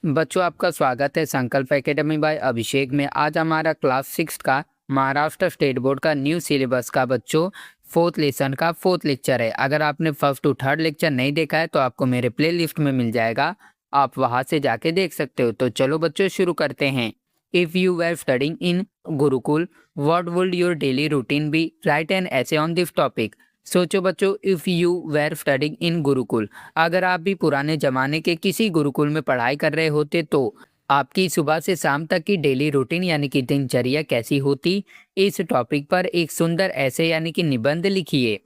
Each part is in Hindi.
बच्चों, आपका स्वागत है संकल्प एकेडमी बाय अभिषेक में। आज हमारा क्लास 6 का महाराष्ट्र स्टेट बोर्ड का न्यू सिलेबस का बच्चों फोर्थ लेसन का फोर्थ लेक्चर है। अगर आपने फर्स्ट टू थर्ड लेक्चर नहीं देखा है तो आपको मेरे प्ले लिस्ट में मिल जाएगा, आप वहां से जाके देख सकते हो। तो चलो बच्चों शुरू करते हैं। If you were studying in gurukul, what would your daily routine be? Right an essay on this topic. सोचो बच्चों, if you were studying in gurukul, अगर आप भी पुराने जमाने के किसी गुरुकुल में पढ़ाई कर रहे होते तो आपकी सुबह से शाम तक की डेली रूटीन यानी कि दिनचर्या कैसी होती? इस टॉपिक पर एक सुंदर ऐसे यानी कि निबंध लिखिए।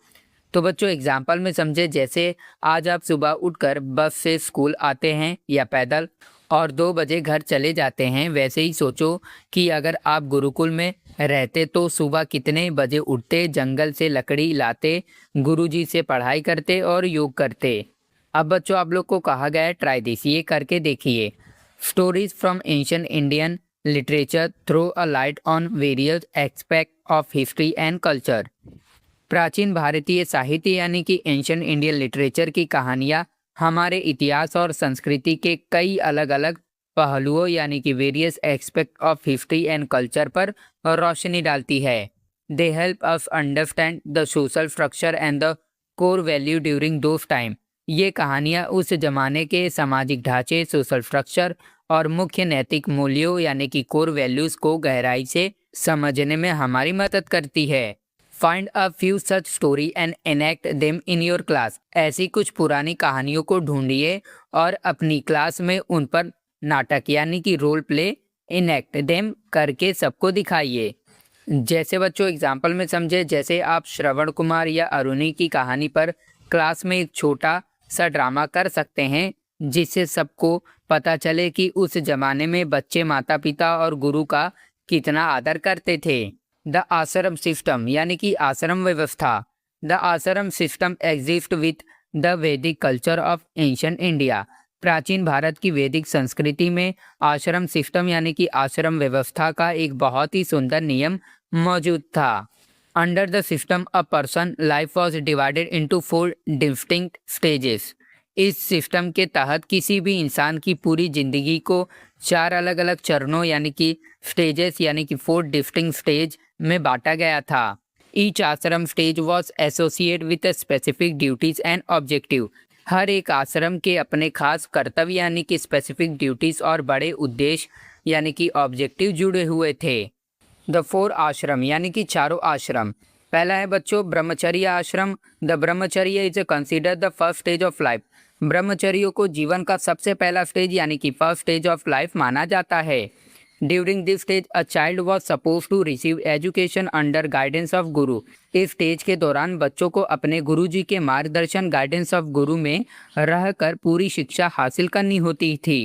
तो बच्चों एग्जाम्पल में समझे, जैसे आज आप सुबह उठकर बस से स्कूल आते हैं या पैदल और 2 बजे घर चले जाते हैं, वैसे ही सोचो कि अगर आप गुरुकुल में रहते तो सुबह कितने बजे उठते, जंगल से लकड़ी लाते, गुरुजी से पढ़ाई करते और योग करते। अब बच्चों आप लोग को कहा गया है ट्राई दिस, ये करके देखिए। Stories from ancient Indian literature throw a light on various aspect of history and culture. प्राचीन भारतीय साहित्य यानी कि एंशिएंट इंडियन लिटरेचर की कहानियाँ हमारे इतिहास और संस्कृति के कई अलग अलग पहलुओं यानी कि various aspect of history and culture पर रोशनी डालती है। They help us understand the social structure and the core value during those time. ये कहानियाँ उस जमाने के सामाजिक ढांचे, सोशल स्ट्रक्चर और मुख्य नैतिक मूल्यों यानी कि कोर वैल्यूज को गहराई से समझने में हमारी मदद करती है। Find a few such story and enact them in your class. ऐसी कुछ पुरानी कहानियों को ढूंढिए और अपनी क्लास में उन पर नाटक यानी कि रोल प्ले इनेक्ट देम करके सबको दिखाइए। जैसे बच्चों एग्जाम्पल में समझे, जैसे आप श्रवण कुमार या अरुणी की कहानी पर क्लास में एक छोटा सा ड्रामा कर सकते हैं, जिससे सबको पता चले कि उस जमाने में बच्चे माता पिता और गुरु का कितना आदर करते थे। द आश्रम सिस्टम यानी कि आश्रम व्यवस्था। The ashram system exist with the वैदिक कल्चर ऑफ एंशिएंट इंडिया। प्राचीन भारत की वैदिक संस्कृति में आश्रम सिस्टम यानी कि आश्रम व्यवस्था का एक बहुत ही सुंदर नियम मौजूद था। Under the system a person life was divided into 4 distinct stages. इस सिस्टम के तहत किसी भी इंसान की पूरी जिंदगी को 4 अलग अलग चरणों यानी कि स्टेजेस यानी कि 4 डिस्टिंक्ट स्टेज में बांटा गया था। Each ashram stage was associate with specific duties and objective. हर एक आश्रम के अपने खास कर्तव्य यानी कि स्पेसिफिक ड्यूटीज और बड़े उद्देश्य यानी कि ऑब्जेक्टिव जुड़े हुए थे। द 4 आश्रम यानी कि चारों आश्रम। पहला है बच्चों ब्रह्मचर्य आश्रम। द ब्रह्मचर्य is consider the first stage of life. ब्रह्मचर्य को जीवन का सबसे पहला स्टेज यानी कि फर्स्ट स्टेज ऑफ लाइफ माना जाता है। During this stage a child was suppose to receive education under guidance of guru. इस स्टेज के दौरान बच्चों को अपने गुरु जी के मार्गदर्शन गाइडेंस ऑफ गुरु में रहकर पूरी शिक्षा हासिल करनी होती थी।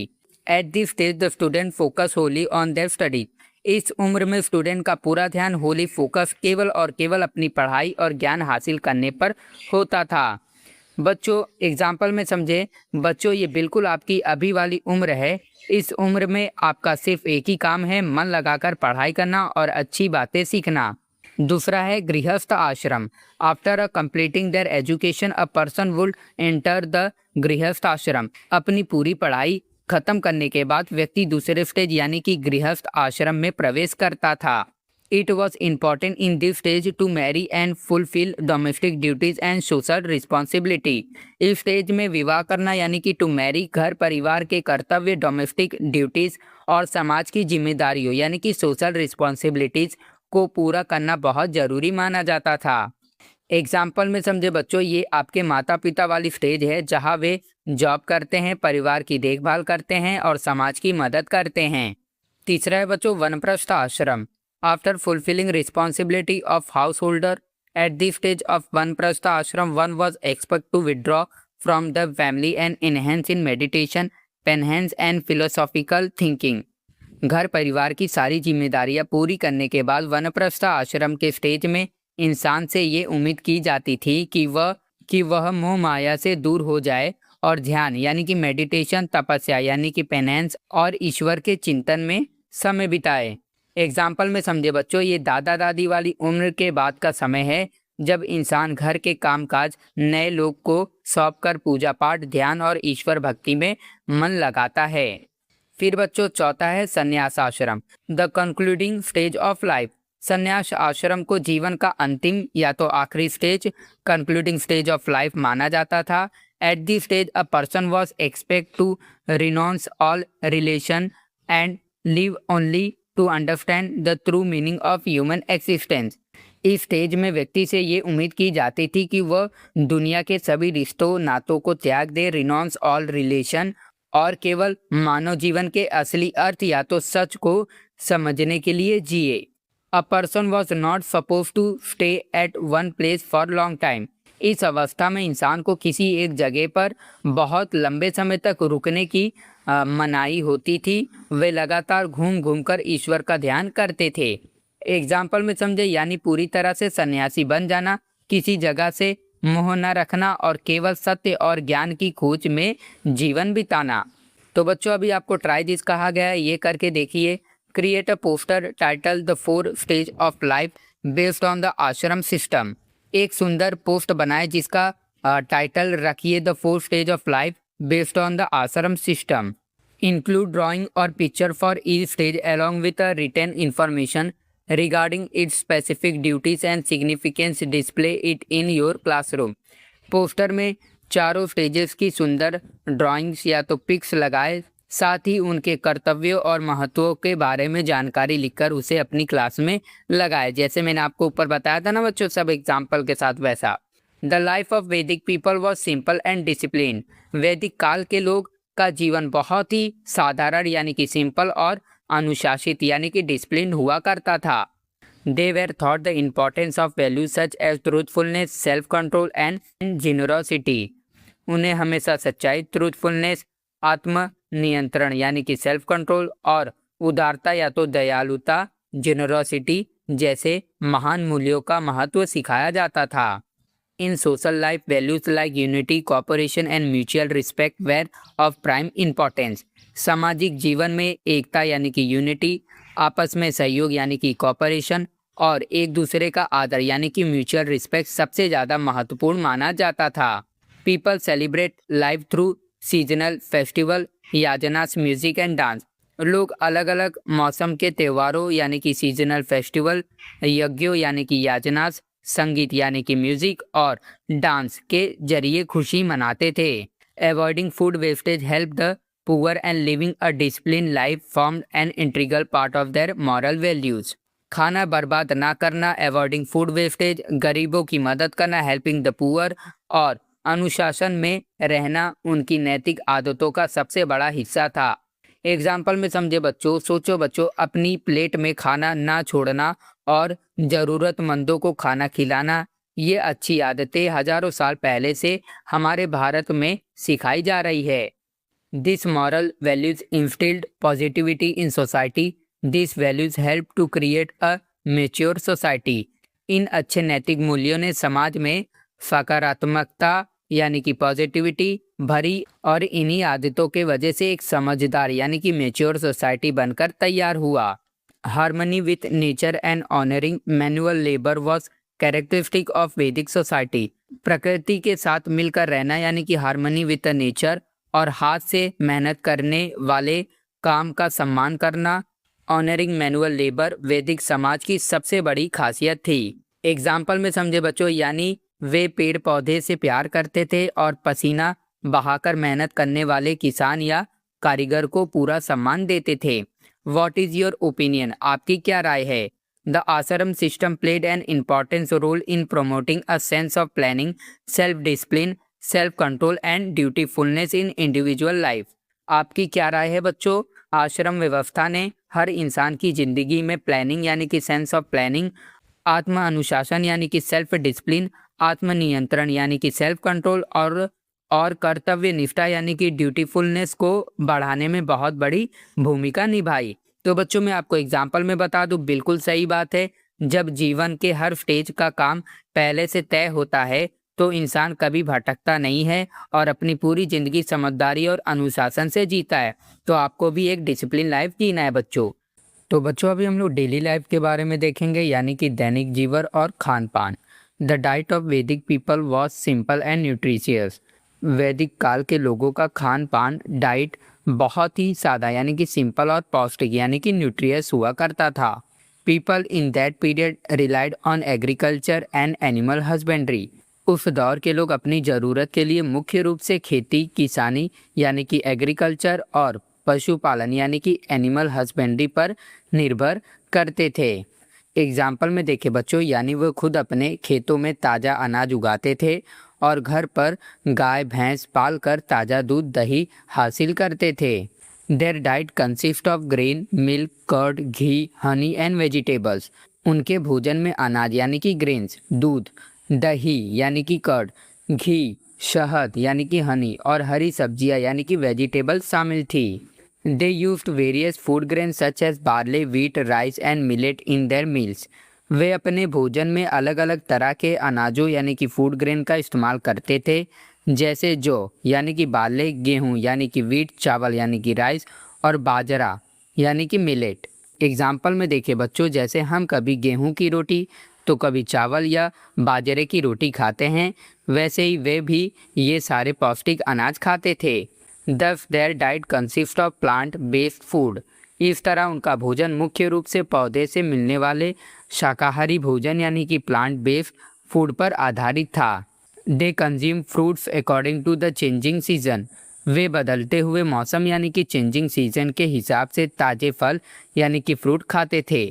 At this stage the student focus wholly on their study. इस उम्र में स्टूडेंट का पूरा ध्यान होली फोकस केवल और केवल अपनी पढ़ाई और ज्ञान हासिल करने पर होता था। बच्चों एग्जाम्पल में समझे, बच्चों ये बिल्कुल आपकी अभी वाली उम्र है। इस उम्र में आपका सिर्फ एक ही काम है, मन लगाकर पढ़ाई करना और अच्छी बातें सीखना। दूसरा है गृहस्थ आश्रम। After completing there education a person would enter the गृहस्थ आश्रम। अपनी पूरी पढ़ाई खत्म करने के बाद व्यक्ति दूसरे स्टेज यानी कि गृहस्थ आश्रम में प्रवेश करता था। It was important in this stage to marry and fulfill domestic duties and social responsibility। इस स्टेज में विवाह करना यानी कि टू मैरी घर परिवार के कर्तव्य, डोमेस्टिक ड्यूटीज और समाज की जिम्मेदारियों यानी कि सोशल रिस्पॉन्सिबिलिटीज को पूरा करना बहुत जरूरी माना जाता था। एग्जाम्पल में समझे बच्चों, ये आपके माता पिता वाली स्टेज है जहाँ वे जॉब करते हैं, परिवार की देखभाल करते हैं और समाज की मदद करते हैं। तीसरा है बच्चों वनप्रस्थ आश्रम। After fulfilling responsibility of householder at the stage of Vanaprastha ashram, one was expected to withdraw from the family and enhance in meditation, penance and philosophical thinking। घर परिवार की सारी जिम्मेदारियां पूरी करने के बाद वनप्रस्थ आश्रम के स्टेज में इंसान से ये उम्मीद की जाती थी कि वह मोह माया से दूर हो जाए और ध्यान यानी कि मेडिटेशन, तपस्या यानी कि पेनेंस और ईश्वर के चिंतन में समय बिताए। एग्जाम्पल में समझे बच्चों, ये दादा दादी वाली उम्र के बाद का समय है जब इंसान घर के कामकाज नए लोग को सौंप कर पूजा पाठ, ध्यान और ईश्वर भक्ति में मन लगाता है। फिर बच्चों चौथा है संन्यास आश्रम, the concluding stage of life. संन्यास आश्रम को जीवन का अंतिम या तो आखिरी stage, concluding stage of life माना जाता था। At the stage a person was expect to renounce all relation and live only to understand the true meaning of human existence. इस स्टेज में व्यक्ति से ये उम्मीद की जाती थी कि वह दुनिया के सभी रिश्तों नातों को त्याग दे, रिनाउंस ऑल रिलेशन, और केवल मानव जीवन के असली अर्थ या तो सच को समझने के लिए जिए। A person was not suppose to stay at one place for long time. इस अवस्था में इंसान को किसी एक जगह पर बहुत लंबे समय तक रुकने की मनाही होती थी। वे लगातार घूम घूम कर ईश्वर का ध्यान करते थे। एग्जाम्पल में समझे, यानी पूरी तरह से सन्यासी बन जाना, किसी जगह से मोह न रखना और केवल सत्य और ज्ञान की खोज में जीवन बिताना। तो बच्चों अभी आपको ट्राई दिस कहा गया है, ये करके देखिए। Create a poster title the 4 stage of life based on the ashram system. एक सुंदर पोस्ट बनाए जिसका टाइटल रखिए the 4 stage of life based on the ashram system. Include drawing और picture for each stage along with a written information regarding its specific duties and significance. Display it in your classroom. Poster में चारों स्टेजेस की सुंदर ड्राइंग्स या तो पिक्स लगाए, साथ ही उनके कर्तव्यों और महत्वों के बारे में जानकारी लिखकर उसे अपनी क्लास में लगाए। जैसे मैंने आपको ऊपर बताया था ना बच्चों, सब एग्जाम्पल के साथ वैसा। द लाइफ ऑफ वैदिक people was simple and discipline. वैदिक काल के लोग का जीवन बहुत ही साधारण यानी कि सिंपल और अनुशासित यानी कि डिसिप्लिन हुआ करता था। They were thought the importance of values such as truthfulness, self control and generosity. उन्हें हमेशा सच्चाई, ट्रूथफुलनेस, आत्म नियंत्रण यानी कि सेल्फ कंट्रोल और उदारता या तो दयालुता, जेनरोसिटी जैसे महान मूल्यों का महत्व सिखाया जाता था। In social life values like unity, cooperation and mutual respect were of prime importance. सामाजिक जीवन में एकता यानी कि यूनिटी, आपस में सहयोग यानी कि कोऑपरेशन और एक दूसरे का आदर यानी कि म्यूचुअल रिस्पेक्ट सबसे ज़्यादा महत्वपूर्ण माना जाता था। People celebrate life through seasonal festival, yajnas, music and dance. लोग अलग अलग मौसम के त्योहारों यानी कि सीजनल फेस्टिवल, यज्ञों यानी कि याजनास, संगीत यानी कि म्यूजिक और डांस के जरिए खुशी मनाते थे। Avoiding food wastage help the poor and living a discipline life formed an integral part of their moral values. खाना बर्बाद ना करना, अवॉइडिंग फूड वेस्टेज, गरीबों की मदद करना, हेल्पिंग द पुअर, और अनुशासन में रहना उनकी नैतिक आदतों का सबसे बड़ा हिस्सा था। एग्जाम्पल में समझे बच्चों, सोचो बच्चों, अपनी प्लेट में खाना ना छोड़ना और ज़रूरतमंदों को खाना खिलाना, ये अच्छी आदतें हजारों साल पहले से हमारे भारत में सिखाई जा रही है। This moral values instilled positivity in society. This values help to create a mature society. इन अच्छे नैतिक मूल्यों ने समाज में सकारात्मकता यानी कि पॉजिटिविटी भरी और इन्हीं आदतों के वजह से एक समझदार यानी कि मेच्योर सोसाइटी बनकर तैयार हुआ। Harmony with nature and honouring manual labour was characteristic of वैदिक सोसाइटी। प्रकृति के साथ मिलकर रहना यानी कि हार्मनी विथ नेचर और हाथ से मेहनत करने वाले काम का सम्मान करना, ऑनरिंग मैनुअल लेबर वैदिक समाज की सबसे बड़ी खासियत थी। एग्जाम्पल में समझे बच्चों, यानी वे पेड़ पौधे से प्यार करते थे और पसीना बहाकर मेहनत करने वाले किसान या कारीगर को पूरा सम्मान देते थे। What is your opinion? आपकी क्या राय है? The ashram system played an important role in promoting a sense of planning, self discipline, self control and dutifulness in individual life. आपकी क्या राय है बच्चों? आश्रम व्यवस्था ने हर इंसान की जिंदगी में प्लानिंग यानी कि सेंस ऑफ प्लानिंग, आत्म अनुशासन यानी कि सेल्फ डिसिप्लिन, आत्मनियंत्रण यानी कि सेल्फ कंट्रोल और कर्तव्य निष्ठा यानी कि ड्यूटीफुलनेस को बढ़ाने में बहुत बड़ी भूमिका निभाई। तो बच्चों मैं आपको एग्जाम्पल में बता दूं, बिल्कुल सही बात है। जब जीवन के हर स्टेज का काम पहले से तय होता है तो इंसान कभी भटकता नहीं है और अपनी पूरी जिंदगी समझदारी और अनुशासन से जीता है। तो आपको भी एक डिसिप्लिन लाइफ जीना है बच्चों। तो बच्चों अभी हम लोग डेली लाइफ के बारे में देखेंगे यानी कि दैनिक जीवन और खान पान। द डाइट ऑफ वैदिक people was simple and nutritious. वैदिक काल के लोगों का खान पान डाइट बहुत ही सादा यानी कि सिंपल और पौष्टिक यानी कि न्यूट्रियस हुआ करता था। People in that period relied on agriculture and animal husbandry. उस दौर के लोग अपनी ज़रूरत के लिए मुख्य रूप से खेती किसानी यानी कि एग्रीकल्चर और पशुपालन यानी कि एनिमल हस्बेंड्री पर निर्भर करते थे। एग्जाम्पल में देखे बच्चों, यानी वो खुद अपने खेतों में ताज़ा अनाज उगाते थे और घर पर गाय भैंस पाल कर ताज़ा दूध दही हासिल करते थे। Their diet consist of grain milk curd ghee honey and vegetables. उनके भोजन में अनाज यानी कि ग्रेन्स, दूध, दही यानी कि कर्ड, घी, शहद यानी कि हनी और हरी सब्जियां यानी कि वेजिटेबल्स शामिल थी। They used various food grain such as barley wheat rice and millet in their meals. वे अपने भोजन में अलग अलग तरह के अनाजों यानी कि फूड ग्रेन का इस्तेमाल करते थे, जैसे जौ यानी कि बार्ले गेहूँ यानी कि व्हीट चावल यानी कि राइस और बाजरा यानी कि मिलेट। एग्जाम्पल में देखे बच्चों, जैसे हम कभी गेहूं की रोटी तो कभी चावल या बाजरे की रोटी खाते हैं, वैसे ही वे भी ये सारे पौष्टिक अनाज खाते थे। Thus their diet consists of plant based food। इस तरह उनका भोजन मुख्य रूप से पौधे से मिलने वाले शाकाहारी भोजन यानी कि प्लांट बेस्ड फूड पर आधारित था। They consume fruits according to the changing season. वे बदलते हुए मौसम यानी कि चेंजिंग सीजन के हिसाब से ताज़े फल यानी कि फ्रूट खाते थे।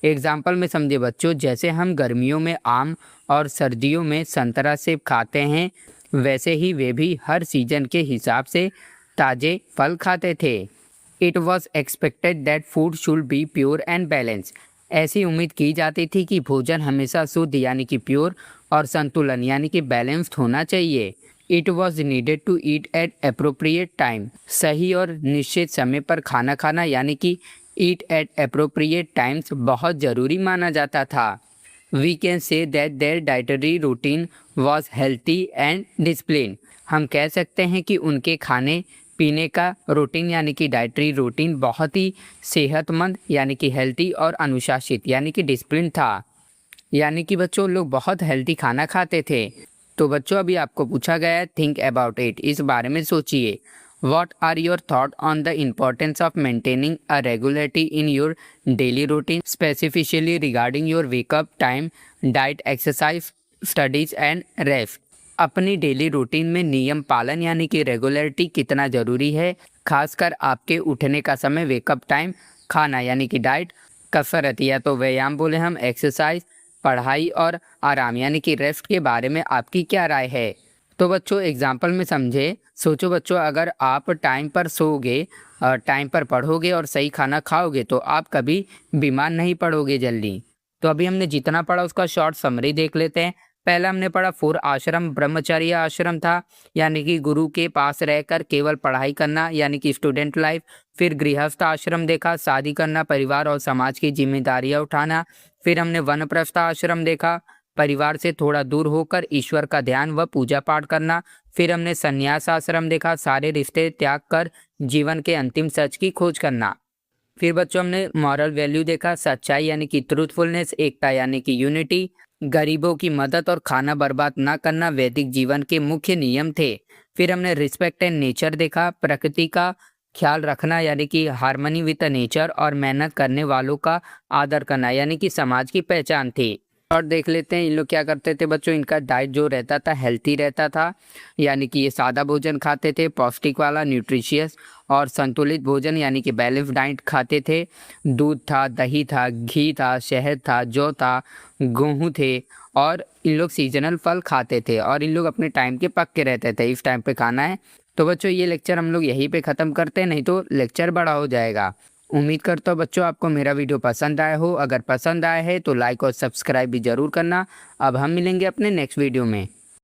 एग्जाम्पल में समझे बच्चों, जैसे हम गर्मियों में आम और सर्दियों में संतरा सेब खाते हैं, वैसे ही वे भी हर सीजन के हिसाब से ताज़े फल खाते थे। It was expected that food should be pure and balance. ऐसी उम्मीद की जाती थी कि भोजन हमेशा शुद्ध यानी कि प्योर और संतुलन यानी कि बैलेंस्ड होना चाहिए। It was needed to eat at appropriate time. सही और निश्चित समय पर खाना खाना यानी कि ईट एट अप्रोप्रिएट टाइम्स बहुत ज़रूरी माना जाता था। We can say that their dietary routine was healthy and discipline. हम कह सकते हैं कि उनके खाने पीने का रूटीन यानी कि डाइटरी रूटीन बहुत ही सेहतमंद यानी कि हेल्थी और अनुशासित यानी कि डिसिप्लिन था। यानी कि बच्चों लोग बहुत हेल्थी खाना खाते थे। तो बच्चों अभी आपको पूछा गया है, थिंक अबाउट इट, इस बारे में सोचिए। What are your thoughts on the importance of maintaining a regularity in your daily routine, specifically regarding your wake-up time, diet, exercise, studies and rest? अपनी डेली रूटीन में नियम पालन यानी कि रेगुलरिटी कितना ज़रूरी है, खासकर आपके उठने का समय, वेकअप टाइम, खाना यानी कि डाइट, कसरत या तो व्यायाम बोले हम, एक्सरसाइज, पढ़ाई और आराम यानी कि रेस्ट के बारे में आपकी क्या राय है। तो बच्चों एग्जाम्पल में समझे, सोचो बच्चों, अगर आप टाइम पर सोओगे, टाइम पर पढ़ोगे और सही खाना खाओगे तो आप कभी बीमार नहीं पड़ोगे जल्दी। तो अभी हमने जितना पढ़ा उसका शॉर्ट समरी देख लेते हैं। पहला हमने पढ़ा 4 आश्रम, ब्रह्मचर्य आश्रम था यानी कि गुरु के पास रहकर केवल पढ़ाई करना यानी कि स्टूडेंट लाइफ। फिर गृहस्थ आश्रम देखा, शादी करना, परिवार और समाज की जिम्मेदारियां उठाना। फिर हमने वानप्रस्थ आश्रम देखा, परिवार से थोड़ा दूर होकर ईश्वर का ध्यान व पूजा पाठ करना। फिर हमने संन्यास आश्रम देखा, सारे रिश्ते त्याग कर जीवन के अंतिम सच की खोज करना। फिर बच्चों हमने मॉरल वैल्यू देखा, सच्चाई यानी कि ट्रूथफुलनेस, एकता यानी कि यूनिटी, गरीबों की मदद और खाना बर्बाद ना करना वैदिक जीवन के मुख्य नियम थे। फिर हमने रिस्पेक्ट एंड नेचर देखा, प्रकृति का ख्याल रखना यानी कि हार्मनी विद नेचर और मेहनत करने वालों का आदर करना यानी कि समाज की पहचान थी। और देख लेते हैं इन लोग क्या करते थे बच्चों। इनका डाइट जो रहता था हेल्थी रहता था, यानी कि ये सादा भोजन खाते थे, पौष्टिक वाला न्यूट्रिशियस और संतुलित भोजन यानी कि बैलेंस डाइट खाते थे। दूध था, दही था, घी था, शहद था, जौ था, गेहूँ थे और इन लोग सीजनल फल खाते थे और इन लोग अपने टाइम के पक्के रहते थे, इस टाइम पे खाना है। तो बच्चों ये लेक्चर हम लोग यहीं पे ख़त्म करते हैं, नहीं तो लेक्चर बड़ा हो जाएगा। उम्मीद करता हूँ बच्चों आपको मेरा वीडियो पसंद आया हो। अगर पसंद आया है तो लाइक और सब्सक्राइब भी ज़रूर करना। अब हम मिलेंगे अपने नेक्स्ट वीडियो में।